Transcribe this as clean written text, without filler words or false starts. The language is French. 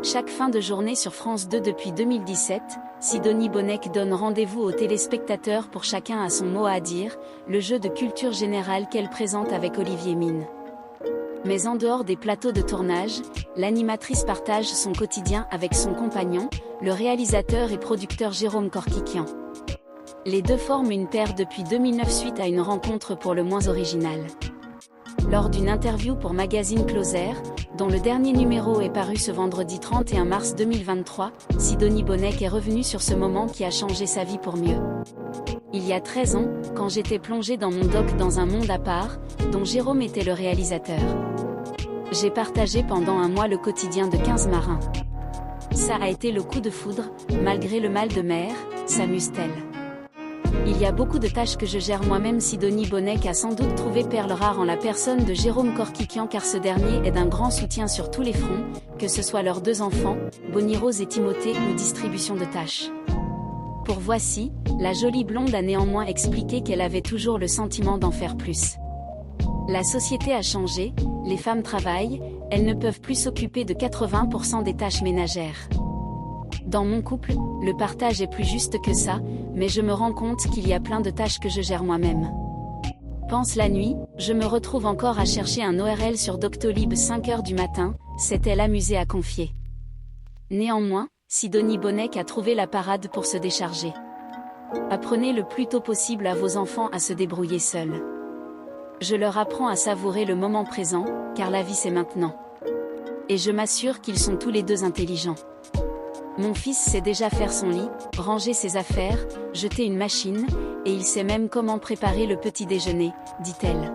Chaque fin de journée sur France 2 depuis 2017, Sidonie Bonnec donne rendez-vous aux téléspectateurs pour Chacun a son mot à dire, le jeu de culture générale qu'elle présente avec Olivier Mine. Mais en dehors des plateaux de tournage, l'animatrice partage son quotidien avec son compagnon, le réalisateur et producteur Jérôme Korkikian. Les deux forment une paire depuis 2009 suite à une rencontre pour le moins originale. Lors d'une interview pour Magazine Closer, dont le dernier numéro est paru ce vendredi 31 mars 2023, Sidonie Bonnec est revenue sur ce moment qui a changé sa vie pour mieux. Il y a 13 ans, quand j'étais plongée dans mon doc dans un monde à part, dont Jérôme était le réalisateur. J'ai partagé pendant un mois le quotidien de 15 marins. Ça a été le coup de foudre, malgré le mal de mer, s'amuse-t-elle. Il y a beaucoup de tâches que je gère moi-même. Sidonie Bonnec a sans doute trouvé perle rare en la personne de Jérôme Korkikian car ce dernier est d'un grand soutien sur tous les fronts, que ce soit leurs deux enfants, Bonnie Rose et Timothée ou distribution de tâches. Pour Voici, la jolie blonde a néanmoins expliqué qu'elle avait toujours le sentiment d'en faire plus. La société a changé, les femmes travaillent, elles ne peuvent plus s'occuper de 80% des tâches ménagères. Dans mon couple, le partage est plus juste que ça, mais je me rends compte qu'il y a plein de tâches que je gère moi-même. Pense la nuit, je me retrouve encore à chercher un ORL sur Doctolib 5h du matin, s'est-elle amusée à confier. Néanmoins, Sidonie Bonnec a trouvé la parade pour se décharger. Apprenez le plus tôt possible à vos enfants à se débrouiller seuls. Je leur apprends à savourer le moment présent, car la vie c'est maintenant. Et je m'assure qu'ils sont tous les deux intelligents. Mon fils sait déjà faire son lit, ranger ses affaires, jeter une machine, et il sait même comment préparer le petit déjeuner, dit-elle.